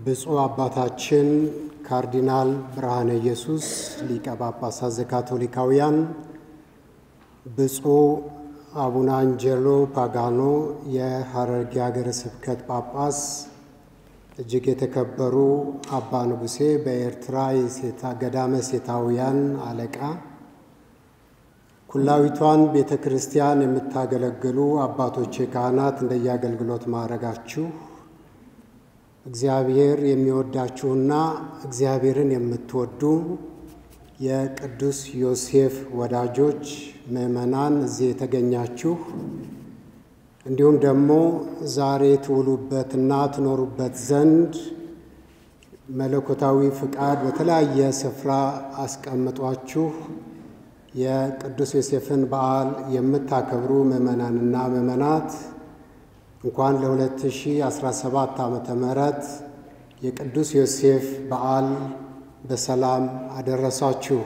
ብፁዕ አባታችን ካርዲናል ብርሃነ ኢየሱስ ሊቀ ጳጳሳት ዘካቶሊካውያን፣ ብፁዕ አቡነ አንጀሎ ፓጋኖ የሐረርጌ ሀገረ ስብከት ጳጳስ፣ እጅግ የተከበሩ አባ ንጉሴ በኤርትራ ገዳመ ሴታውያን አለቃ፣ ኩላዊቷን ቤተ ክርስቲያን የምታገለግሉ አባቶቼ ካህናት፣ እንደየአገልግሎት ማዕረጋችሁ እግዚአብሔር የሚወዳችሁና እግዚአብሔርን የምትወዱ የቅዱስ ዮሴፍ ወዳጆች ምዕመናን፣ እዚህ የተገኛችሁ እንዲሁም ደግሞ ዛሬ ትውሉበትና ትኖሩበት ዘንድ መለኮታዊ ፍቃድ በተለያየ ስፍራ አስቀምጧችሁ የቅዱስ ዮሴፍን በዓል የምታከብሩ ምዕመናንና ምዕመናት እንኳን ለ2017 ዓመተ ምህረት የቅዱስ ዮሴፍ በዓል በሰላም አደረሳችሁ።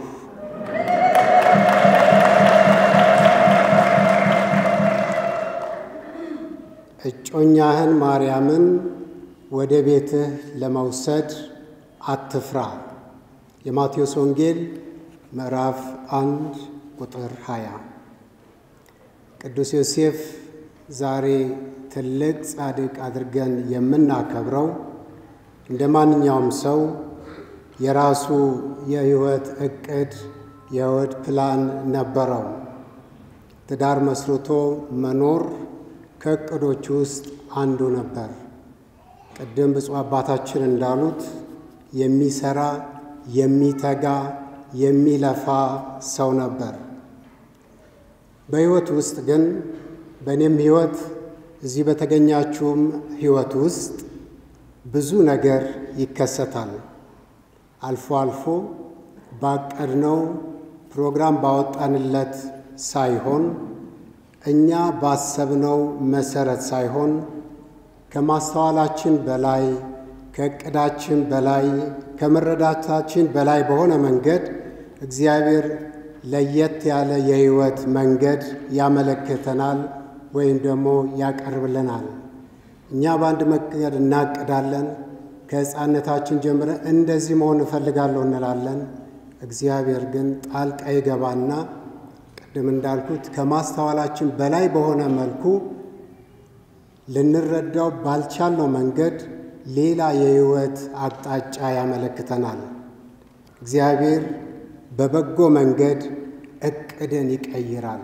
እጮኛህን ማርያምን ወደ ቤትህ ለመውሰድ አትፍራ። የማቴዎስ ወንጌል ምዕራፍ 1 ቁጥር 20። ቅዱስ ዮሴፍ ዛሬ ትልቅ ጻድቅ አድርገን የምናከብረው እንደ ማንኛውም ሰው የራሱ የሕይወት ዕቅድ የሕይወት ፕላን ነበረው። ትዳር መስርቶ መኖር ከዕቅዶች ውስጥ አንዱ ነበር። ቅድም ብፁዕ አባታችን እንዳሉት የሚሰራ የሚተጋ የሚለፋ ሰው ነበር። በሕይወት ውስጥ ግን በእኔም ሕይወት እዚህ በተገኛችሁም ሕይወት ውስጥ ብዙ ነገር ይከሰታል። አልፎ አልፎ ባቀድነው ፕሮግራም ባወጣንለት ሳይሆን እኛ ባሰብነው መሰረት ሳይሆን ከማስተዋላችን በላይ ከዕቅዳችን በላይ ከመረዳታችን በላይ በሆነ መንገድ እግዚአብሔር ለየት ያለ የሕይወት መንገድ ያመለክተናል ወይም ደግሞ ያቀርብልናል። እኛ በአንድ መንገድ እናቅዳለን። ከሕፃንነታችን ጀምረን እንደዚህ መሆን እፈልጋለሁ እንላለን። እግዚአብሔር ግን ጣልቃ ይገባና ቅድም እንዳልኩት ከማስተዋላችን በላይ በሆነ መልኩ ልንረዳው ባልቻልነው መንገድ ሌላ የሕይወት አቅጣጫ ያመለክተናል። እግዚአብሔር በበጎ መንገድ ዕቅድን ይቀይራል፣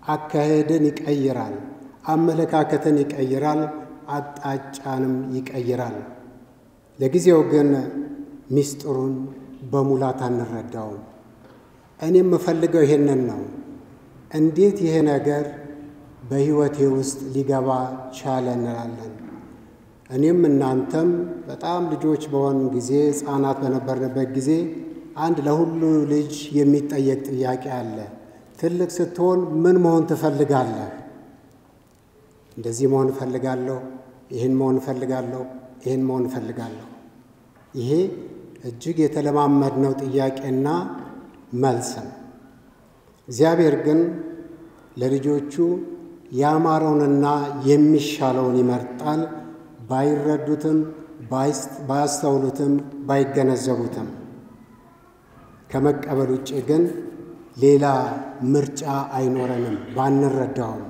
አካሄድን ይቀይራል፣ አመለካከትን ይቀይራል፣ አቅጣጫንም ይቀይራል። ለጊዜው ግን ምስጢሩን በሙላት አንረዳውም። እኔ የምፈልገው ይሄንን ነው። እንዴት ይሄ ነገር በሕይወቴ ውስጥ ሊገባ ቻለ እንላለን። እኔም እናንተም በጣም ልጆች በሆን ጊዜ፣ ሕፃናት በነበርንበት ጊዜ አንድ ለሁሉ ልጅ የሚጠየቅ ጥያቄ አለ። ትልቅ ስትሆን ምን መሆን ትፈልጋለህ? እንደዚህ መሆን እፈልጋለሁ፣ ይህን መሆን እፈልጋለሁ፣ ይህን መሆን እፈልጋለሁ። ይሄ እጅግ የተለማመድነው ጥያቄና መልስ ነው። እግዚአብሔር ግን ለልጆቹ ያማረውንና የሚሻለውን ይመርጣል፣ ባይረዱትም ባያስተውሉትም ባይገነዘቡትም። ከመቀበል ውጭ ግን ሌላ ምርጫ አይኖረንም ባንረዳውም።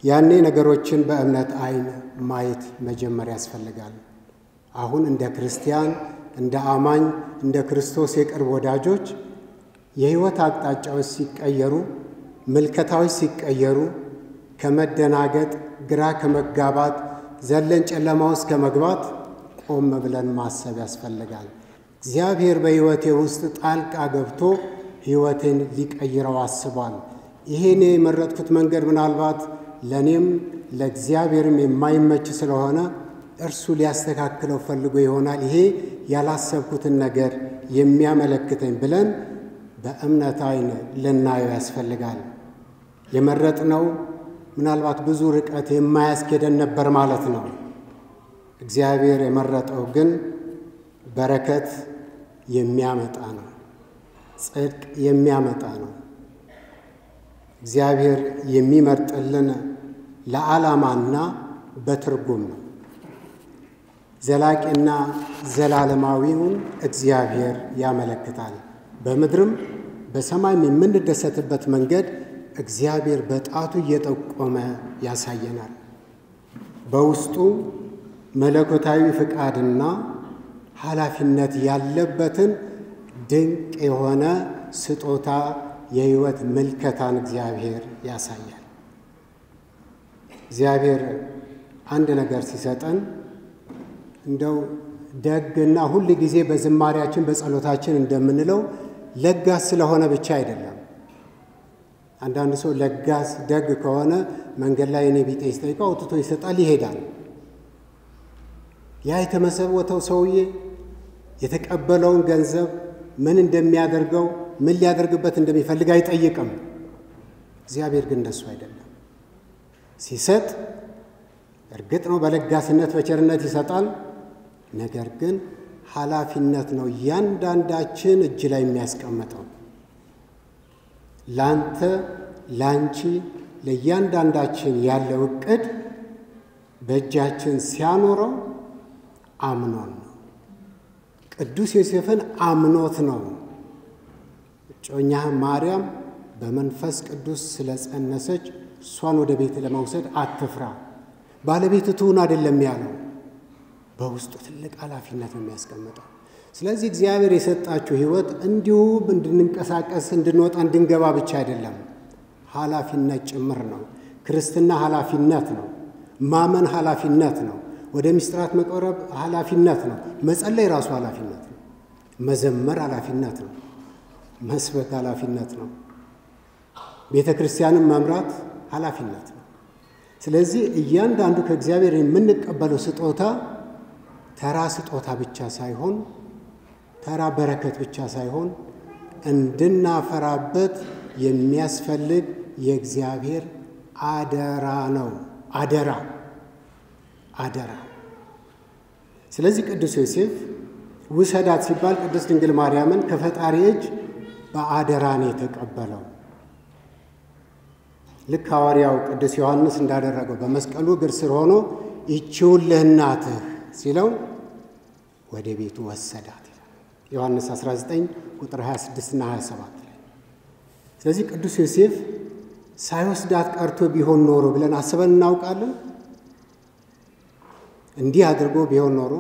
ያኔ ነገሮችን በእምነት ዓይን ማየት መጀመር ያስፈልጋል። አሁን እንደ ክርስቲያን፣ እንደ አማኝ፣ እንደ ክርስቶስ የቅርብ ወዳጆች የሕይወት አቅጣጫዎች ሲቀየሩ፣ ምልከታዎች ሲቀየሩ ከመደናገጥ ግራ ከመጋባት ዘለን ጨለማ ውስጥ ከመግባት ቆም ብለን ማሰብ ያስፈልጋል። እግዚአብሔር በሕይወቴ ውስጥ ጣልቃ ገብቶ ሕይወቴን ሊቀይረው አስቧል። ይሄን የመረጥኩት መንገድ ምናልባት ለእኔም ለእግዚአብሔርም የማይመች ስለሆነ እርሱ ሊያስተካክለው ፈልጎ ይሆናል። ይሄ ያላሰብኩትን ነገር የሚያመለክተኝ ብለን በእምነት ዓይን ልናየው ያስፈልጋል። የመረጥነው ምናልባት ብዙ ርቀት የማያስኬደን ነበር ማለት ነው። እግዚአብሔር የመረጠው ግን በረከት የሚያመጣ ነው፣ ጽድቅ የሚያመጣ ነው። እግዚአብሔር የሚመርጥልን ለዓላማና በትርጉም ነው። ዘላቂና ዘላለማዊውን እግዚአብሔር ያመለክታል። በምድርም በሰማይም የምንደሰትበት መንገድ እግዚአብሔር በጣቱ እየጠቆመ ያሳየናል። በውስጡ መለኮታዊ ፍቃድና ኃላፊነት ያለበትን ድንቅ የሆነ ስጦታ የሕይወት ምልከታን እግዚአብሔር ያሳያል። እግዚአብሔር አንድ ነገር ሲሰጠን እንደው ደግና ሁል ጊዜ በዝማሪያችን በጸሎታችን እንደምንለው ለጋስ ስለሆነ ብቻ አይደለም። አንዳንድ ሰው ለጋስ ደግ ከሆነ መንገድ ላይ እኔ ቢጤ ሲጠይቀው አውጥቶ ይሰጣል፣ ይሄዳል። ያ የተመሰወተው ሰውዬ የተቀበለውን ገንዘብ ምን እንደሚያደርገው ምን ሊያደርግበት እንደሚፈልግ አይጠይቅም። እግዚአብሔር ግን እንደሱ አይደለም። ሲሰጥ እርግጥ ነው በለጋስነት በቸርነት ይሰጣል። ነገር ግን ኃላፊነት ነው እያንዳንዳችን እጅ ላይ የሚያስቀምጠው። ላንተ ላንቺ ለእያንዳንዳችን ያለው ዕቅድ በእጃችን ሲያኖረው አምኖን ነው። ቅዱስ ዮሴፍን አምኖት ነው። እጮኛህ ማርያም በመንፈስ ቅዱስ ስለጸነሰች እሷን ወደ ቤት ለመውሰድ አትፍራ፣ ባለቤት ትሁን አይደለም ያለው። በውስጡ ትልቅ ኃላፊነት ነው የሚያስቀምጠው። ስለዚህ እግዚአብሔር የሰጣችሁ ሕይወት እንዲሁ እንድንንቀሳቀስ እንድንወጣ እንድንገባ ብቻ አይደለም፣ ኃላፊነት ጭምር ነው። ክርስትና ኃላፊነት ነው። ማመን ኃላፊነት ነው። ወደ ምስጢራት መቅረብ ኃላፊነት ነው። መጸለይ ራሱ ኃላፊነት ነው። መዘመር ኃላፊነት ነው። መስበክ ኃላፊነት ነው። ቤተ ክርስቲያንን መምራት ኃላፊነት ነው። ስለዚህ እያንዳንዱ ከእግዚአብሔር የምንቀበለው ስጦታ ተራ ስጦታ ብቻ ሳይሆን ተራ በረከት ብቻ ሳይሆን እንድናፈራበት የሚያስፈልግ የእግዚአብሔር አደራ ነው። አደራ። ስለዚህ ቅዱስ ዮሴፍ ውሰዳት ሲባል ቅድስት ድንግል ማርያምን ከፈጣሪ እጅ በአደራ ነው የተቀበለው። ልክ ሐዋርያው ቅዱስ ዮሐንስ እንዳደረገው በመስቀሉ እግር ስር ሆኖ ይህችውልህ እናትህ ሲለው ወደ ቤቱ ወሰዳት ይላል ዮሐንስ 19 ቁጥር 26 እና 27 ላይ። ስለዚህ ቅዱስ ዮሴፍ ሳይወስዳት ቀርቶ ቢሆን ኖሮ ብለን አስበን እናውቃለን? እንዲህ አድርጎ ቢሆን ኖሮ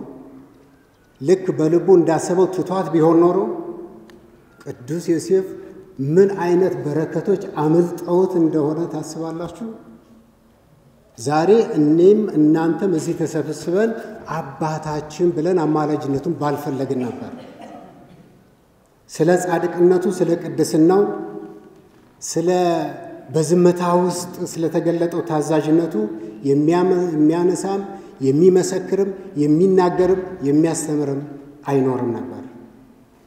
ልክ በልቡ እንዳሰበው ትቷት ቢሆን ኖሮ ቅዱስ ዮሴፍ ምን አይነት በረከቶች አመልጠውት እንደሆነ ታስባላችሁ? ዛሬ እኔም እናንተም እዚህ ተሰብስበን አባታችን ብለን አማላጅነቱን ባልፈለግን ነበር። ስለ ጻድቅነቱ፣ ስለ ቅድስናው፣ ስለ በዝምታ ውስጥ ስለተገለጠው ታዛዥነቱ የሚያነሳም የሚመሰክርም የሚናገርም የሚያስተምርም አይኖርም ነበር።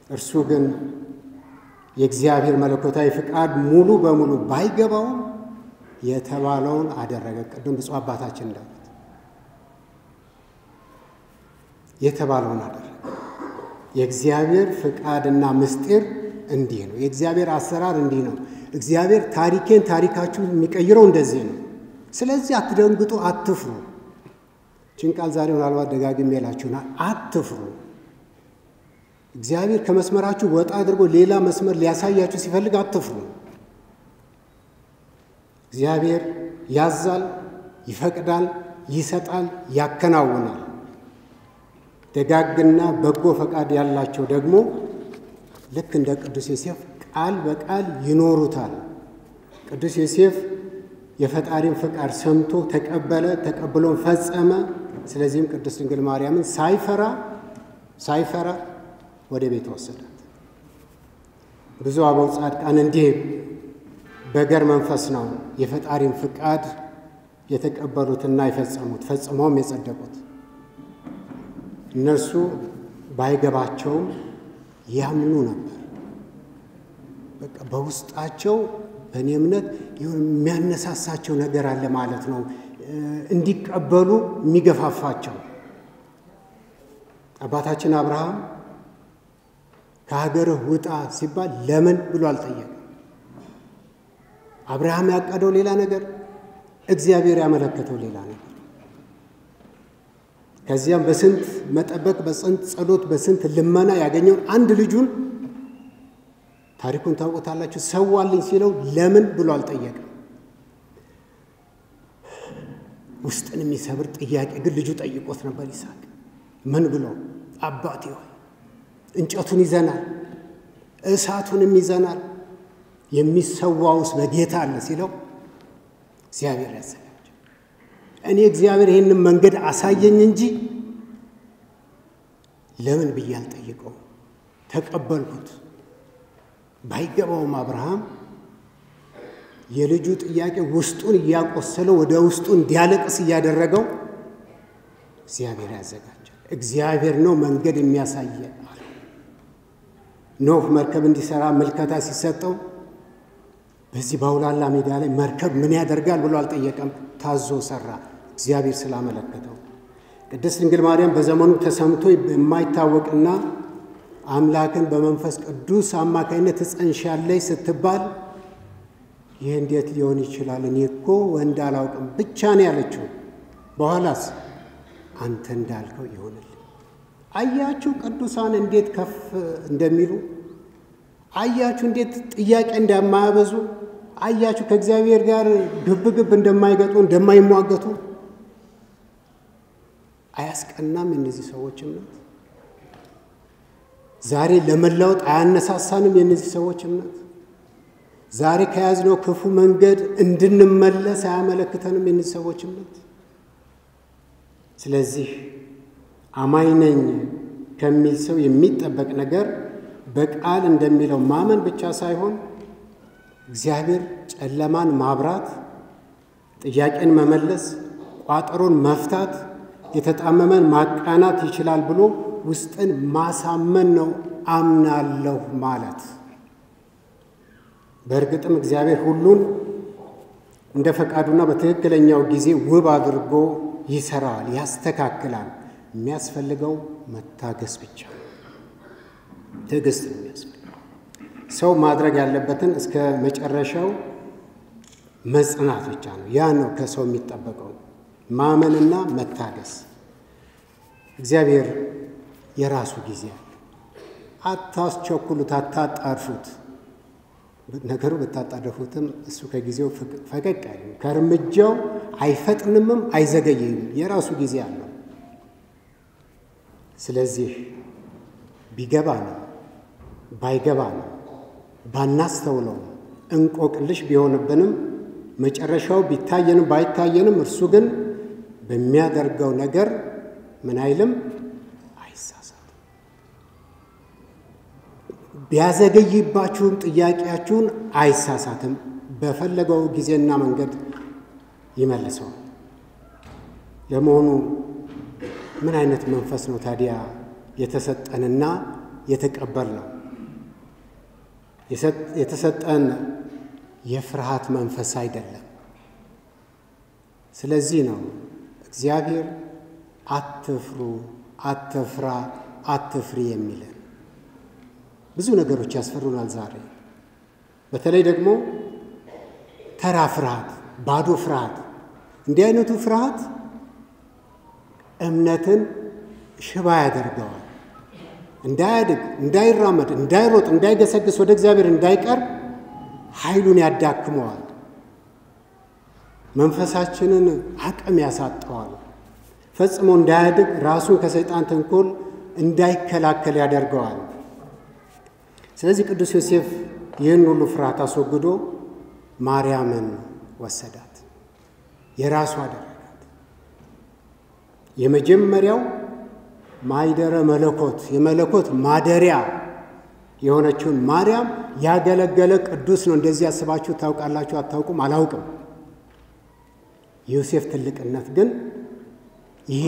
እርሱ ግን የእግዚአብሔር መለኮታዊ ፍቃድ ሙሉ በሙሉ ባይገባውም የተባለውን አደረገ። ቅዱም ብፁዕ አባታችን እንዳሉት የተባለውን አደረገ። የእግዚአብሔር ፍቃድና ምስጢር እንዲህ ነው። የእግዚአብሔር አሰራር እንዲህ ነው። እግዚአብሔር ታሪካችሁን የሚቀይረው እንደዚህ ነው። ስለዚህ አትደንግጡ፣ አትፍሩ። ይህችን ቃል ዛሬ ምናልባት ደጋግሜ እላችኋለሁ፣ አትፍሩ። እግዚአብሔር ከመስመራችሁ ወጣ አድርጎ ሌላ መስመር ሊያሳያችሁ ሲፈልግ አትፍሩ። እግዚአብሔር ያዛል፣ ይፈቅዳል፣ ይሰጣል፣ ያከናውናል። ደጋግና በጎ ፈቃድ ያላቸው ደግሞ ልክ እንደ ቅዱስ ዮሴፍ ቃል በቃል ይኖሩታል። ቅዱስ ዮሴፍ የፈጣሪን ፈቃድ ሰምቶ ተቀበለ፣ ተቀብሎን ፈጸመ። ስለዚህም ቅድስት ድንግል ማርያምን ሳይፈራ ወደ ቤት ወሰዳት። ብዙ አበው ጻድቃን እንዲህ በገር መንፈስ ነው የፈጣሪን ፍቃድ የተቀበሉትና የፈጸሙት፣ ፈጽመውም የጸደቁት። እነርሱ ባይገባቸውም ያምኑ ነበር። በቃ በውስጣቸው በእኔ እምነት የሚያነሳሳቸው ነገር አለ ማለት ነው፣ እንዲቀበሉ የሚገፋፋቸው። አባታችን አብርሃም ከሀገርህ ውጣ ሲባል ለምን ብሎ አልጠየቀም። አብርሃም ያቀደው ሌላ ነገር፣ እግዚአብሔር ያመለከተው ሌላ ነገር። ከዚያም በስንት መጠበቅ በስንት ጸሎት በስንት ልመና ያገኘውን አንድ ልጁን ታሪኩን ታውቁታላችሁ ሰዋልኝ ሲለው ለምን ብሎ አልጠየቀም። ውስጥን የሚሰብር ጥያቄ ግን ልጁ ጠይቆት ነበር ይስሐቅ። ምን ብሎ? አባቴ ሆይ እንጨቱን ይዘናል እሳቱንም ይዘናል የሚሰዋውስ በጌታ አለ ሲለው እግዚአብሔር ያዘጋጀ። እኔ እግዚአብሔር ይሄንን መንገድ አሳየኝ እንጂ ለምን ብዬ አልጠየቀው፣ ተቀበልኩት። ባይገባውም አብርሃም የልጁ ጥያቄ ውስጡን እያቆሰለው ወደ ውስጡ እንዲያለቅስ እያደረገው እግዚአብሔር ያዘጋጃል። እግዚአብሔር ነው መንገድ የሚያሳየ አለ። ኖህ መርከብ እንዲሰራ ምልከታ ሲሰጠው በዚህ ባውላላ ሜዳ ላይ መርከብ ምን ያደርጋል ብሎ አልጠየቀም፣ ታዞ ሰራ እግዚአብሔር ስላመለከተው። ቅድስት ድንግል ማርያም በዘመኑ ተሰምቶ የማይታወቅና አምላክን በመንፈስ ቅዱስ አማካይነት ትጸንሻለሽ ስትባል ይህ እንዴት ሊሆን ይችላል? እኔ እኮ ወንድ አላውቅም ብቻ ነው ያለችው። በኋላስ አንተ እንዳልከው ይሆንልኝ። አያችሁ ቅዱሳን እንዴት ከፍ እንደሚሉ፣ አያችሁ እንዴት ጥያቄ እንደማያበዙ፣ አያችሁ ከእግዚአብሔር ጋር ግብግብ እንደማይገጡ እንደማይሟገቱ። አያስቀናም የእነዚህ ሰዎች እምነት? ዛሬ ለመለወጥ አያነሳሳንም የእነዚህ ሰዎች እምነት? ዛሬ ከያዝነው ክፉ መንገድ እንድንመለስ አያመለክተንም የእነዚህ ሰዎች እምነት? ስለዚህ አማኝ ነኝ ከሚል ሰው የሚጠበቅ ነገር በቃል እንደሚለው ማመን ብቻ ሳይሆን እግዚአብሔር ጨለማን ማብራት፣ ጥያቄን መመለስ፣ ቋጠሮን መፍታት፣ የተጣመመን ማቃናት ይችላል ብሎ ውስጥን ማሳመን ነው አምናለሁ ማለት። በእርግጥም እግዚአብሔር ሁሉን እንደ ፈቃዱና በትክክለኛው ጊዜ ውብ አድርጎ ይሰራል፣ ያስተካክላል። የሚያስፈልገው መታገስ ብቻ ነው። ትዕግስት ነው የሚያስፈልገው። ሰው ማድረግ ያለበትን እስከ መጨረሻው መጽናት ብቻ ነው። ያ ነው ከሰው የሚጠበቀው፣ ማመንና መታገስ። እግዚአብሔር የራሱ ጊዜ አለ። አታስቸኩሉት፣ አታጣርፉት። ነገሩ ብታጣደፉትም እሱ ከጊዜው ፈቀቅ አይልም፣ ከእርምጃው አይፈጥንምም፣ አይዘገይም። የራሱ ጊዜ አለው። ስለዚህ ቢገባ ነው ባይገባ ነው ባናስተውለው እንቆቅልሽ ቢሆንብንም መጨረሻው ቢታየንም ባይታየንም እርሱ ግን በሚያደርገው ነገር ምን አይልም፣ አይሳሳትም። ቢያዘገይባችሁም ጥያቄያችሁን አይሳሳትም። በፈለገው ጊዜና መንገድ ይመልሰዋል። ለመሆኑ ምን አይነት መንፈስ ነው ታዲያ የተሰጠንና የተቀበልነው? የተሰጠን የፍርሃት መንፈስ አይደለም። ስለዚህ ነው እግዚአብሔር አትፍሩ፣ አትፍራ፣ አትፍሪ የሚለን። ብዙ ነገሮች ያስፈሩናል ዛሬ። በተለይ ደግሞ ተራ ፍርሃት፣ ባዶ ፍርሃት። እንዲህ አይነቱ ፍርሃት እምነትን ሽባ ያደርገዋል። እንዳያድግ፣ እንዳይራመድ፣ እንዳይሮጥ፣ እንዳይገሰግስ፣ ወደ እግዚአብሔር እንዳይቀርብ ኃይሉን ያዳክመዋል። መንፈሳችንን አቅም ያሳጠዋል። ፈጽሞ እንዳያድግ፣ ራሱን ከሰይጣን ተንኮል እንዳይከላከል ያደርገዋል። ስለዚህ ቅዱስ ዮሴፍ ይህን ሁሉ ፍርሃት አስወግዶ ማርያምን ወሰዳት፣ የራሱ አደረጋት። የመጀመሪያው ማይደረ መለኮት የመለኮት ማደሪያ የሆነችውን ማርያም ያገለገለ ቅዱስ ነው። እንደዚህ ያስባችሁ ታውቃላችሁ? አታውቁም? አላውቅም። ዮሴፍ ትልቅነት ግን ይሄ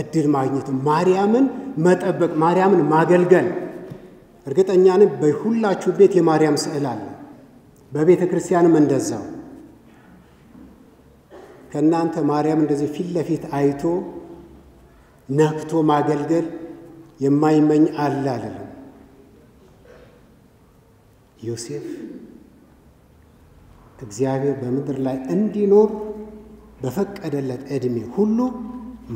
እድል ማግኘቱ፣ ማርያምን መጠበቅ፣ ማርያምን ማገልገል። እርግጠኛ ነኝ በሁላችሁ ቤት የማርያም ስዕል አለ። በቤተ ክርስቲያንም እንደዛው። ከእናንተ ማርያም እንደዚህ ፊት ለፊት አይቶ ነክቶ ማገልገል የማይመኝ አለ አልልም። ዮሴፍ እግዚአብሔር በምድር ላይ እንዲኖር በፈቀደለት ዕድሜ ሁሉ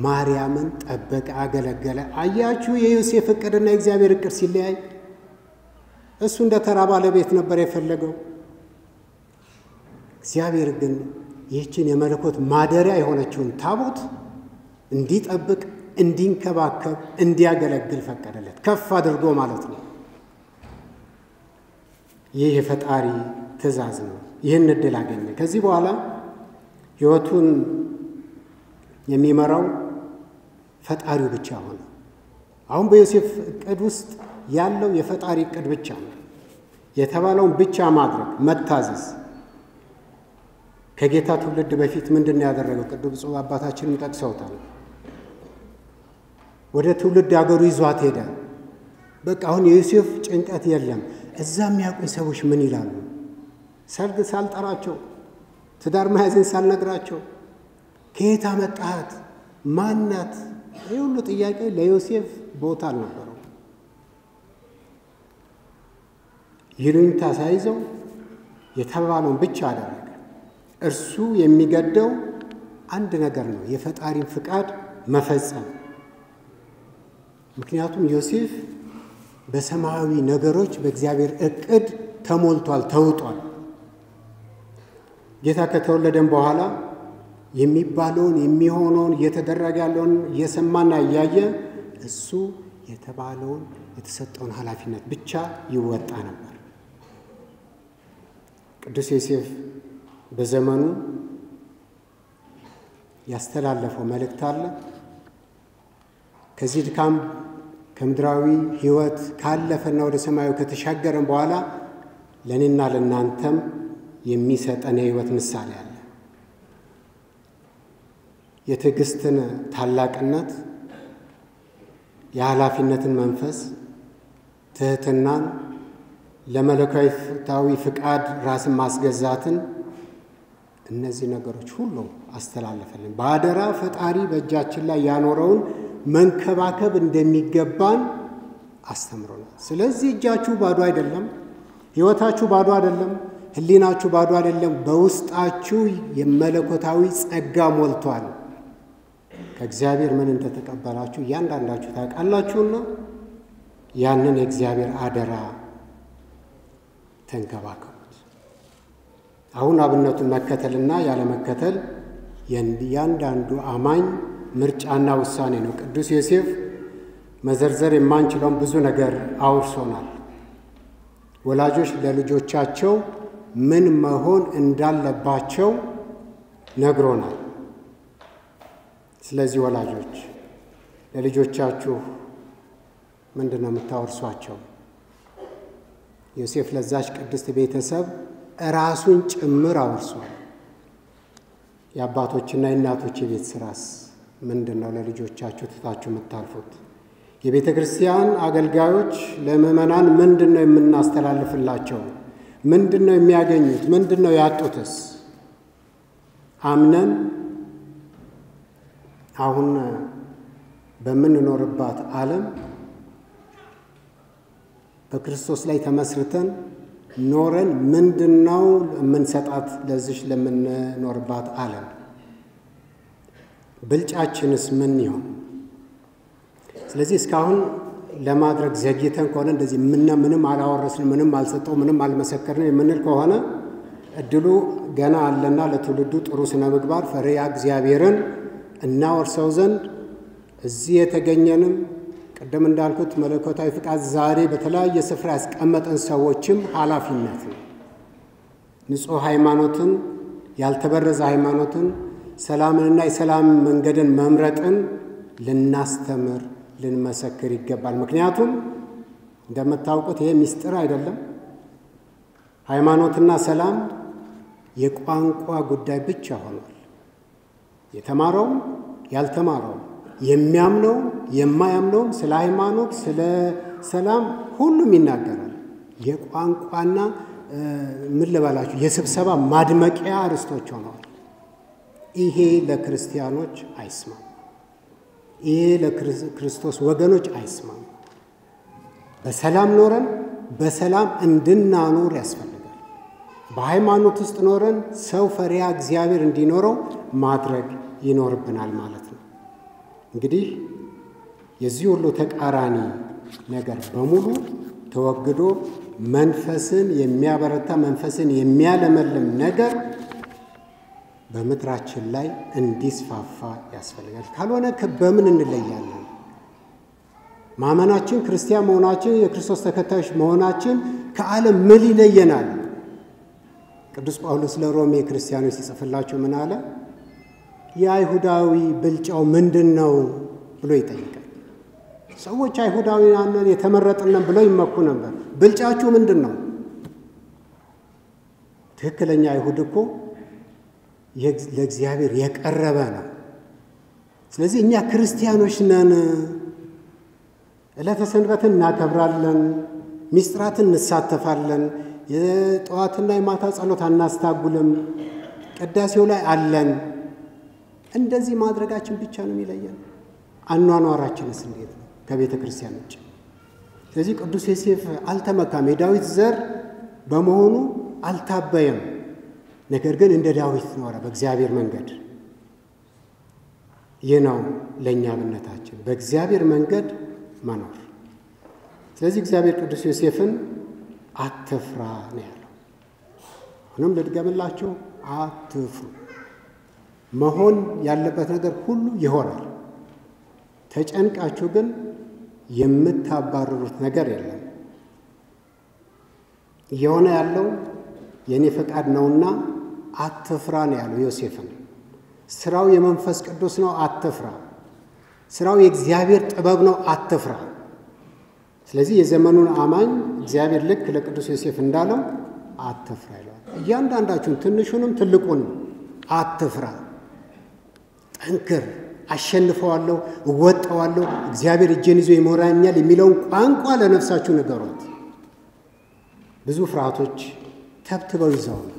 ማርያምን ጠበቀ፣ አገለገለ። አያችሁ የዮሴፍ ዕቅድና የእግዚአብሔር ዕቅድ ሲለያይ። እሱ እንደ ተራ ባለቤት ነበር የፈለገው። እግዚአብሔር ግን ይህችን የመለኮት ማደሪያ የሆነችውን ታቦት እንዲጠብቅ፣ እንዲንከባከብ፣ እንዲያገለግል ፈቀደለት። ከፍ አድርጎ ማለት ነው። ይህ የፈጣሪ ትእዛዝ ነው። ይህን ዕድል አገኘ። ከዚህ በኋላ ሕይወቱን የሚመራው ፈጣሪው ብቻ ሆነ። አሁን በዮሴፍ ዕቅድ ውስጥ ያለው የፈጣሪ ዕቅድ ብቻ ነው። የተባለውን ብቻ ማድረግ፣ መታዘዝ። ከጌታ ትውልድ በፊት ምንድን ነው ያደረገው? ቅዱስ ብፁዕ አባታችንም ጠቅሰውታል። ወደ ትውልድ አገሩ ይዟት ሄደ። በቃ አሁን የዮሴፍ ጭንቀት የለም። እዛ የሚያውቁኝ ሰዎች ምን ይላሉ? ሰርግ ሳልጠራቸው፣ ትዳር መያዝን ሳልነግራቸው፣ ከየት አመጣሃት? ማናት? ይህ ሁሉ ጥያቄ ለዮሴፍ ቦታ አልነበረው። ይሉኝታ ሳይዘው የተባለውን ብቻ አደረገ። እርሱ የሚገደው አንድ ነገር ነው፣ የፈጣሪን ፍቃድ መፈጸም። ምክንያቱም ዮሴፍ በሰማያዊ ነገሮች በእግዚአብሔር ዕቅድ ተሞልቷል፣ ተውጧል። ጌታ ከተወለደም በኋላ የሚባለውን የሚሆነውን እየተደረገ ያለውን እየሰማና እያየ እሱ የተባለውን የተሰጠውን ኃላፊነት ብቻ ይወጣ ነበር። ቅዱስ ዮሴፍ በዘመኑ ያስተላለፈው መልእክት አለ። ከዚህ ድካም ከምድራዊ ሕይወት ካለፈና ወደ ሰማዩ ከተሻገረን በኋላ ለእኔና ለእናንተም የሚሰጠን የሕይወት ምሳሌ አለ። የትዕግስትን ታላቅነት፣ የኃላፊነትን መንፈስ፣ ትሕትናን፣ ለመለኮታዊ ፍቃድ ራስን ማስገዛትን፣ እነዚህ ነገሮች ሁሉ አስተላለፈልን። በአደራ ፈጣሪ በእጃችን ላይ ያኖረውን መንከባከብ እንደሚገባን አስተምሮናል። ስለዚህ እጃችሁ ባዶ አይደለም፣ ሕይወታችሁ ባዶ አይደለም፣ ሕሊናችሁ ባዶ አይደለም። በውስጣችሁ የመለኮታዊ ጸጋ ሞልቷል። ከእግዚአብሔር ምን እንደተቀበላችሁ እያንዳንዳችሁ ታውቃላችሁና ያንን የእግዚአብሔር አደራ ተንከባከቡት። አሁን አብነቱን መከተልና ያለመከተል የእያንዳንዱ አማኝ ምርጫና ውሳኔ ነው። ቅዱስ ዮሴፍ መዘርዘር የማንችለውን ብዙ ነገር አውርሶናል። ወላጆች ለልጆቻቸው ምን መሆን እንዳለባቸው ነግሮናል። ስለዚህ ወላጆች ለልጆቻችሁ ምንድን ነው የምታወርሷቸው? ዮሴፍ ለዛች ቅድስት ቤተሰብ ራሱን ጭምር አውርሷል። የአባቶችና የእናቶች የቤት ስራስ ምንድን ነው? ለልጆቻችሁ ትታችሁ የምታልፉት? የቤተ ክርስቲያን አገልጋዮች ለምዕመናን ምንድን ነው የምናስተላልፍላቸው? ምንድን ነው የሚያገኙት? ምንድን ነው ያጡትስ? አምነን አሁን በምንኖርባት ዓለም በክርስቶስ ላይ ተመስርተን ኖረን ምንድነው የምንሰጣት ለዚህ ለምንኖርባት ዓለም? ብልጫችንስ ምን ይሆን? ስለዚህ እስካሁን ለማድረግ ዘግይተን ከሆነ እንደዚህ ምንም አላወረስንም፣ ምንም አልሰጠው፣ ምንም አልመሰከርንም የምንል ከሆነ እድሉ ገና አለና ለትውልዱ ጥሩ ስነ ምግባር ፈሪሃ እግዚአብሔርን እናወርሰው ዘንድ እዚህ የተገኘንም ቀደም እንዳልኩት መለኮታዊ ፍቃድ ዛሬ በተለያየ ስፍራ ያስቀመጠን ሰዎችም ኃላፊነት ነው። ንጹሕ ሃይማኖትን፣ ያልተበረዘ ሃይማኖትን፣ ሰላምንና የሰላም መንገድን መምረጥን ልናስተምር ልንመሰክር ይገባል። ምክንያቱም እንደምታውቁት ይሄ ምስጢር አይደለም። ሃይማኖትና ሰላም የቋንቋ ጉዳይ ብቻ ሆኗል። የተማረውም ያልተማረውም የሚያምነው የማያምነውም ስለ ሃይማኖት ስለ ሰላም ሁሉም ይናገራል። የቋንቋና ምን ልበላችሁ የስብሰባ ማድመቂያ ርዕሶች ሆነዋል። ይሄ ለክርስቲያኖች አይስማም። ይሄ ለክርስቶስ ወገኖች አይስማም። በሰላም ኖረን በሰላም እንድናኖር ያስፈልጋል። በሃይማኖት ውስጥ ኖረን ሰው ፈሪሃ እግዚአብሔር እንዲኖረው ማድረግ ይኖርብናል ማለት ነው። እንግዲህ የዚህ ሁሉ ተቃራኒ ነገር በሙሉ ተወግዶ መንፈስን የሚያበረታ መንፈስን የሚያለመልም ነገር በምድራችን ላይ እንዲስፋፋ ያስፈልጋል። ካልሆነ በምን እንለያለን? ማመናችን ክርስቲያን መሆናችን የክርስቶስ ተከታዮች መሆናችን ከዓለም ምን ይለየናል? ቅዱስ ጳውሎስ ለሮሜ ክርስቲያኖች ሲጽፍላቸው ምን አለ? የአይሁዳዊ ብልጫው ምንድነው ብሎ ይጠይቃል። ሰዎች አይሁዳውያን የተመረጥን ብለው ይመኩ ነበር። ብልጫችሁ ምንድነው? ትክክለኛ አይሁድ እኮ ለእግዚአብሔር የቀረበ ነው። ስለዚህ እኛ ክርስቲያኖች ነን፣ ዕለተ ሰንበትን እናከብራለን፣ ሚስጥራትን እንሳተፋለን፣ የጠዋትና የማታ ጸሎት አናስታጉልም፣ ቅዳሴው ላይ አለን። እንደዚህ ማድረጋችን ብቻ ነው የሚለየን። አኗኗራችንስ እንዴት ነው ከቤተ ክርስቲያን ውጭ? ስለዚህ ቅዱስ ዮሴፍ አልተመካም፣ የዳዊት ዘር በመሆኑ አልታበየም። ነገር ግን እንደ ዳዊት ኖረ በእግዚአብሔር መንገድ። ይህ ነው ለእኛ እምነታችን፣ በእግዚአብሔር መንገድ መኖር። ስለዚህ እግዚአብሔር ቅዱስ ዮሴፍን አትፍራ ነው ያለው። አሁንም ልድገምላችሁ፣ አትፍሩ። መሆን ያለበት ነገር ሁሉ ይሆናል። ተጨንቃችሁ ግን የምታባርሩት ነገር የለም። እየሆነ ያለው የእኔ ፈቃድ ነውና አትፍራ ነው ያለው ዮሴፍን። ስራው የመንፈስ ቅዱስ ነው፣ አትፍራ። ስራው የእግዚአብሔር ጥበብ ነው፣ አትፍራ። ስለዚህ የዘመኑን አማኝ እግዚአብሔር ልክ ለቅዱስ ዮሴፍ እንዳለው አትፍራ ይለዋል። እያንዳንዳችሁን ትንሹንም ትልቁንም አትፍራ፣ ጠንክር፣ አሸንፈዋለሁ፣ እወጣዋለሁ፣ እግዚአብሔር እጄን ይዞ ይመራኛል የሚለውን ቋንቋ ለነፍሳችሁ ንገሯት። ብዙ ፍርሃቶች ተብትበው ይዘዋል።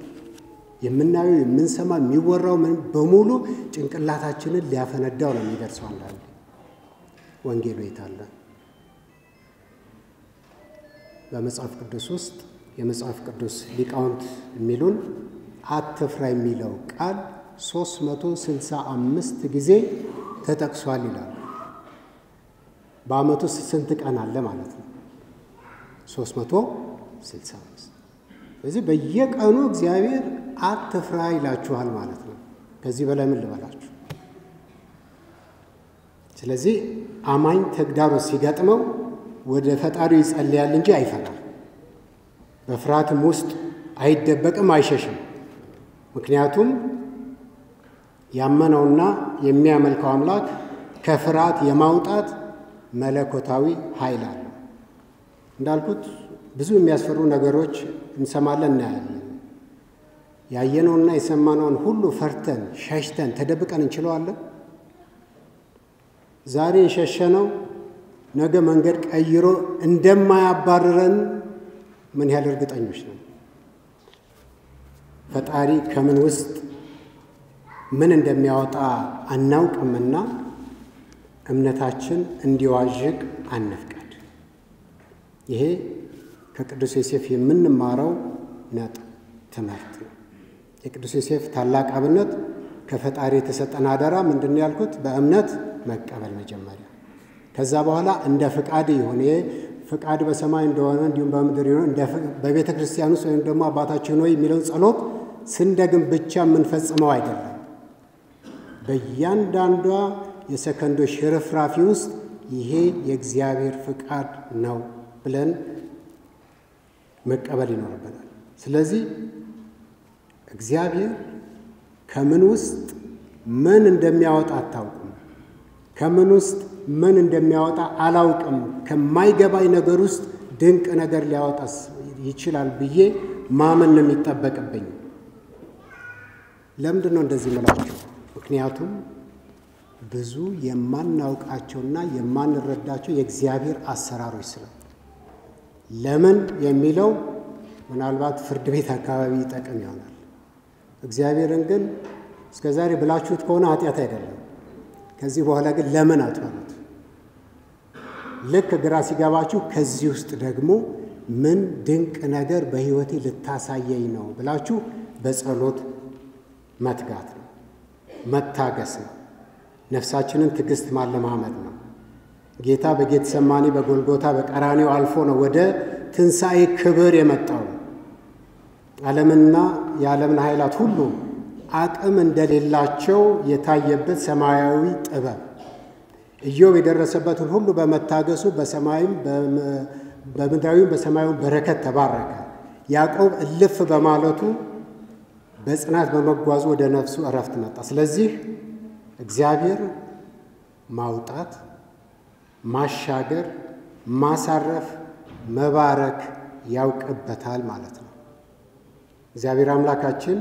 የምናየው የምንሰማ የሚወራው በሙሉ ጭንቅላታችንን ሊያፈነዳው ነው የሚደርሰው። አንዳንዴ ወንጌሉ የታለ? በመጽሐፍ ቅዱስ ውስጥ የመጽሐፍ ቅዱስ ሊቃውንት የሚሉን አትፍራ የሚለው ቃል 365 ጊዜ ተጠቅሷል ይላሉ። በዓመቱ ስንት ቀን አለ ማለት ነው? 365። ስለዚህ በየቀኑ እግዚአብሔር አትፍራ ይላችኋል ማለት ነው። ከዚህ በላይ ምን ልበላችሁ? ስለዚህ አማኝ ተግዳሮት ሲገጥመው ወደ ፈጣሪው ይጸልያል እንጂ አይፈራም። በፍርሃትም ውስጥ አይደበቅም፣ አይሸሽም። ምክንያቱም ያመነውና የሚያመልከው አምላክ ከፍርሃት የማውጣት መለኮታዊ ኃይል አለው። እንዳልኩት ብዙ የሚያስፈሩ ነገሮች እንሰማለን፣ እናያለን። ያየነውና የሰማነውን ሁሉ ፈርተን ሸሽተን ተደብቀን እንችለዋለን? ዛሬ የሸሸነው ነገ መንገድ ቀይሮ እንደማያባርረን ምን ያህል እርግጠኞች ነን? ፈጣሪ ከምን ውስጥ ምን እንደሚያወጣ አናውቅምና እምነታችን እንዲዋዥቅ አንፍቀድ። ይሄ ከቅዱስ ዮሴፍ የምንማረው ነጥብ ትምህርት ነው። የቅዱስ ዮሴፍ ታላቅ አብነት ከፈጣሪ የተሰጠን አደራ ምንድን ነው ያልኩት? በእምነት መቀበል መጀመሪያ። ከዛ በኋላ እንደ ፍቃድ ይሁን፣ ፍቃድ በሰማይ እንደሆነ እንዲሁም በምድር ይሁን፣ በቤተ ክርስቲያን ውስጥ ወይም ደግሞ አባታችን ሆይ የሚለውን ጸሎት ስንደግም ብቻ የምንፈጽመው አይደለም። በእያንዳንዷ የሰከንዶች ሽርፍራፊ ውስጥ ይሄ የእግዚአብሔር ፍቃድ ነው ብለን መቀበል ይኖርብናል። ስለዚህ እግዚአብሔር ከምን ውስጥ ምን እንደሚያወጣ አታውቁም፣ ከምን ውስጥ ምን እንደሚያወጣ አላውቅም፣ ከማይገባኝ ነገር ውስጥ ድንቅ ነገር ሊያወጣ ይችላል ብዬ ማመን ነው የሚጠበቅብኝ። ለምንድን ነው እንደዚህ የምላችሁ? ምክንያቱም ብዙ የማናውቃቸውና የማንረዳቸው የእግዚአብሔር አሰራሮች ስለ ለምን የሚለው ምናልባት ፍርድ ቤት አካባቢ ይጠቅም ይሆናል። እግዚአብሔርን ግን እስከ ዛሬ ብላችሁት ከሆነ ኃጢአት አይደለም። ከዚህ በኋላ ግን ለምን አትበሉት። ልክ ግራ ሲገባችሁ ከዚህ ውስጥ ደግሞ ምን ድንቅ ነገር በሕይወቴ ልታሳየኝ ነው ብላችሁ በጸሎት መትጋት ነው፣ መታገስ ነው። ነፍሳችንን ትዕግስት ማለማመድ ነው። ጌታ በጌተሰማኒ በጎልጎታ በቀራንዮ አልፎ ነው ወደ ትንሣኤ ክብር የመጣው። ዓለምና የዓለምን ኃይላት ሁሉ አቅም እንደሌላቸው የታየበት ሰማያዊ ጥበብ፣ ኢዮብ የደረሰበትን ሁሉ በመታገሱ በሰማይም በምድራዊም በሰማዩም በረከት ተባረከ። ያዕቆብ እልፍ በማለቱ በጽናት በመጓዙ ወደ ነፍሱ እረፍት መጣ። ስለዚህ እግዚአብሔር ማውጣት፣ ማሻገር፣ ማሳረፍ፣ መባረክ ያውቅበታል ማለት ነው። እግዚአብሔር አምላካችን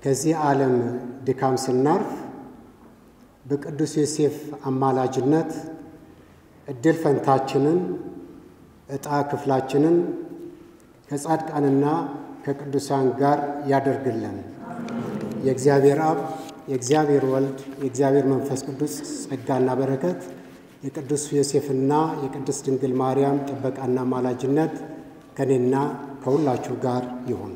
ከዚህ ዓለም ድካም ስናርፍ በቅዱስ ዮሴፍ አማላጅነት ዕድል ፈንታችንን ዕጣ ክፍላችንን ከጻድቃንና ከቅዱሳን ጋር ያደርግልን። የእግዚአብሔር አብ፣ የእግዚአብሔር ወልድ፣ የእግዚአብሔር መንፈስ ቅዱስ ጸጋና በረከት የቅዱስ ዮሴፍና የቅድስት ድንግል ማርያም ጥበቃና አማላጅነት ከኔና ከሁላችሁ ጋር ይሁን።